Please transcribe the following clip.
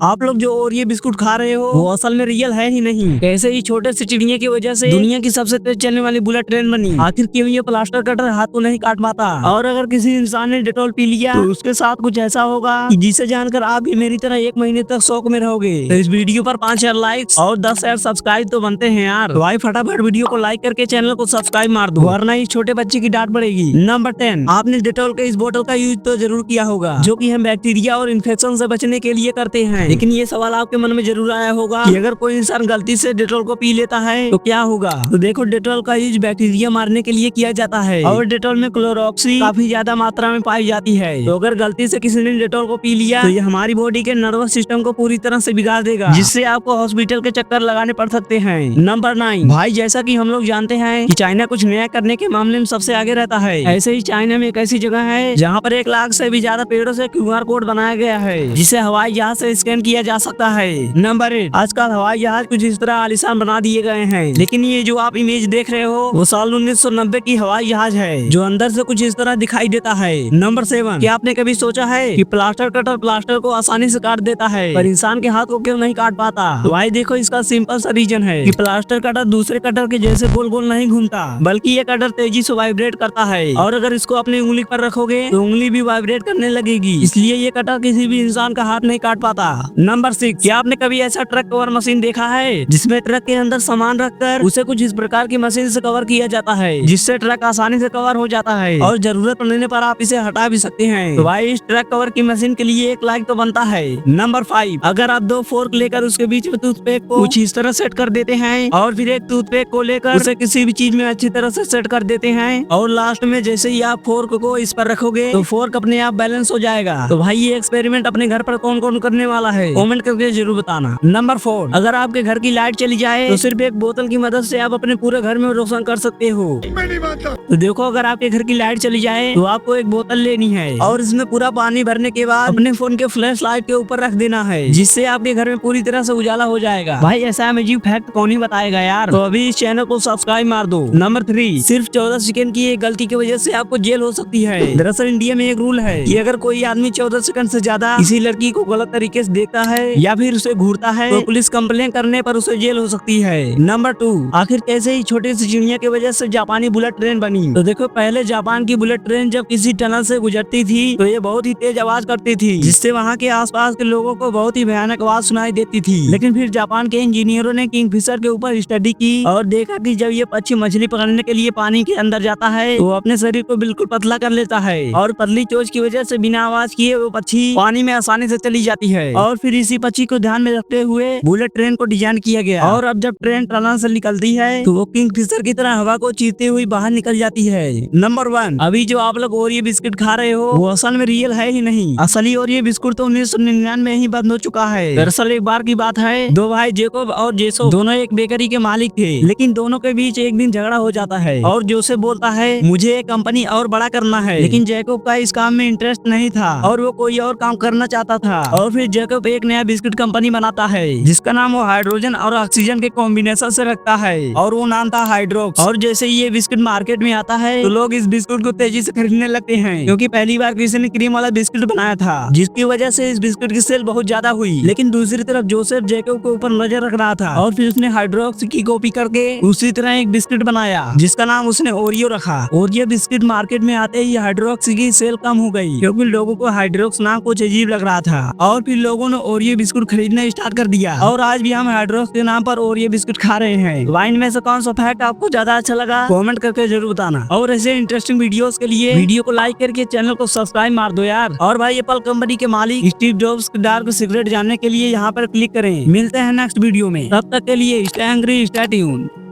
आप लोग जो ओरियो बिस्कुट खा रहे हो वो असल में रियल है ही नहीं। कैसे ही छोटे से चिड़िया की वजह से दुनिया की सबसे तेज चलने वाली बुलेट ट्रेन बनी। आखिर क्यों ये प्लास्टर कटर हाथ को नहीं काट पाता। और अगर किसी इंसान ने डेटॉल पी लिया तो उसके साथ कुछ ऐसा होगा कि जिसे जानकर आप भी मेरी तरह 1 महीने तक शौक में रहोगे। तो इस वीडियो पर 5,000 लाइक्स और 10,000 सब्सक्राइब तो बनते हैं यार। तो भाई फटाफट वीडियो को लाइक करके चैनल को सब्सक्राइब मार दो, वरना इस छोटे बच्चे की डांट पड़ेगी। नंबर 10, आपने डेटॉल के इस बोतल का यूज तो जरूर किया होगा, जो कि हम बैक्टीरिया और इन्फेक्शन से बचने के लिए करते हैं। लेकिन ये सवाल आपके मन में जरूर आया होगा कि अगर कोई इंसान गलती से डेटॉल को पी लेता है तो क्या होगा। तो देखो, डेटॉल का यूज बैक्टीरिया मारने के लिए किया जाता है और डेटॉल में क्लोरोक्सी काफी ज्यादा मात्रा में पाई जाती है। तो अगर गलती से किसी ने डेटॉल को पी लिया तो ये हमारी बॉडी के नर्वस सिस्टम को पूरी तरह से बिगाड़ देगा, जिससे आपको हॉस्पिटल के चक्कर लगाने पड़ सकते हैं। नंबर 9, भाई जैसा कि हम लोग जानते हैं कि चाइना कुछ नया करने के मामले में सबसे आगे रहता है। ऐसे ही चाइना में एक ऐसी जगह है जहाँ पर 1 लाख से भी ज्यादा पेड़ों से QR कोड बनाया गया है, जिसे हवाई जहाज से स्कैन किया जा सकता है। नंबर 8, आजकल हवाई जहाज कुछ इस तरह आलीशान बना दिए गए हैं, लेकिन ये जो आप इमेज देख रहे हो वो साल 1990 की हवाई जहाज है, जो अंदर से कुछ इस तरह दिखाई देता है। नंबर 7, क्या आपने कभी सोचा है कि प्लास्टर कटर प्लास्टर को आसानी से काट देता है पर इंसान के हाथ को क्यों नहीं काट पाता। तो भाई देखो, इसका सिंपल सा रीजन है कि प्लास्टर कटर दूसरे कटर के जैसे गोल गोल नहीं घूमता, बल्कि ये कटर तेजी से वाइब्रेट करता है, और अगर इसको अपनी उंगली पर रखोगे तो उंगली भी वाइब्रेट करने लगेगी, इसलिए ये कटर किसी भी इंसान का हाथ नहीं काट पाता। नंबर 6, क्या आपने कभी ऐसा ट्रक कवर मशीन देखा है जिसमें ट्रक के अंदर सामान रखकर उसे कुछ इस प्रकार की मशीन से कवर किया जाता है, जिससे ट्रक आसानी से कवर हो जाता है और जरूरत पड़ने पर आप इसे हटा भी सकते हैं। तो भाई इस ट्रक कवर की मशीन के लिए 1 लाइक तो बनता है। नंबर 5, अगर आप 2 फोर्क लेकर उसके बीच में टूथपेक को कुछ इस तरह सेट कर देते हैं और फिर एक टूथपेक को लेकर उसे किसी भी चीज में अच्छी तरह से सेट कर देते हैं और लास्ट में जैसे ही आप फोर्क को इस पर रखोगे तो फोर्क अपने आप बैलेंस हो जाएगा। तो भाई ये एक्सपेरिमेंट अपने घर पर कौन कौन करने वाला है, कमेंट करके जरूर बताना। नंबर 4, अगर आपके घर की लाइट चली जाए तो सिर्फ एक बोतल की मदद से आप अपने पूरे घर में रोशन कर सकते हो। तो देखो, अगर आपके घर की लाइट चली जाए तो आपको एक बोतल लेनी है और इसमें पूरा पानी भरने के बाद अपने फोन के फ्लैश लाइट के ऊपर रख देना है, जिससे आपके घर में पूरी तरह से उजाला हो जाएगा। भाई ऐसा अमेजिंग फैक्ट कौन ही बताएगा यार। तो अभी इस चैनल को सब्सक्राइब मार दो। नंबर 3, सिर्फ 14 सेकंड की एक गलती की वजह से आपको जेल हो सकती है। दरअसल इंडिया में एक रूल है कि अगर कोई आदमी 14 सेकंड से ज्यादा किसी लड़की को गलत तरीके से देखता है या फिर उसे घूरता है तो पुलिस कंप्लेन करने पर उसे जेल हो सकती है। नंबर 2, आखिर कैसे ही छोटी सी चिड़िया की वजह से जापानी बुलेट ट्रेन बनी। तो देखो, पहले जापान की बुलेट ट्रेन जब किसी टनल से गुजरती थी तो ये बहुत ही तेज आवाज करती थी, जिससे वहाँ के आसपास के लोगों को बहुत ही भयानक आवाज सुनाई देती थी। लेकिन फिर जापान के इंजीनियरों ने किंगफिशर के ऊपर स्टडी की और देखा कि जब ये पक्षी मछली पकड़ने के लिए पानी के अंदर जाता है तो वो अपने शरीर को बिल्कुल पतला कर लेता है और पतली चोंच की वजह से बिना आवाज किए वो पक्षी पानी में आसानी से चली जाती है। और फिर इसी पक्षी को ध्यान में रखते हुए बुलेट ट्रेन को डिजाइन किया गया और अब जब ट्रेन टनल से निकलती है तो वो किंगफिशर की तरह हवा को चीरते हुए बाहर निकल जाती है। नंबर 1, अभी जो आप लोग ओरियो बिस्किट खा रहे हो वो असल में रियल है ही नहीं। असली ओरियो बिस्कुट तो 1999 में ही बंद हो चुका है। दरअसल एक बार की बात है, 2 भाई जेकोब और जेसो दोनों एक बेकरी के मालिक थे, लेकिन दोनों के बीच एक दिन झगड़ा हो जाता है और जोसेफ बोलता है मुझे एक कंपनी और बड़ा करना है, लेकिन जैकोब का इस काम में इंटरेस्ट नहीं था और वो कोई और काम करना चाहता था। और फिर जैकोब एक नया बिस्किट कंपनी बनाता है जिसका नाम वो हाइड्रोजन और ऑक्सीजन के कॉम्बिनेशन से रखता है और वो नाम था हाइड्रोक्स। और जैसे ही ये बिस्किट मार्केट में आता है तो लोग इस बिस्कुट को तेजी से खरीदने लगते हैं, क्योंकि पहली बार किसी ने क्रीम वाला बिस्किट बनाया था, जिसकी वजह से इस बिस्किट की सेल बहुत ज्यादा हुई। लेकिन दूसरी तरफ जोसेफ जैकोब के ऊपर नजर रख रहा था और फिर उसने हाइड्रोक्स की कॉपी करके उसी तरह एक बिस्किट बनाया जिसका नाम उसने ओरियो रखा। ओरियो बिस्किट मार्केट में आते ही हाइड्रोक्स की सेल कम हो गई, क्योंकि लोगों को हाइड्रोक्स नाम कुछ अजीब लग रहा था और फिर लोगों ने ओरियो बिस्कुट खरीदना स्टार्ट कर दिया और आज भी हम हाइड्रोक्स के नाम पर ओरियो बिस्कुट खा रहे हैं। वाइन में से कौन सा फैक्ट आपको ज्यादा अच्छा लगा, कमेंट करके जरूर बताना। और ऐसे इंटरेस्टिंग वीडियोस के लिए वीडियो को लाइक करके चैनल को सब्सक्राइब मार दो यार। और भाई एप्पल कंपनी के मालिक स्टीव जॉब्स के डार्क सीक्रेट जानने के लिए यहाँ पर क्लिक करें। मिलते हैं नेक्स्ट वीडियो में, तब तक के लिए स्टे हंग्री, स्टे ट्यून्ड।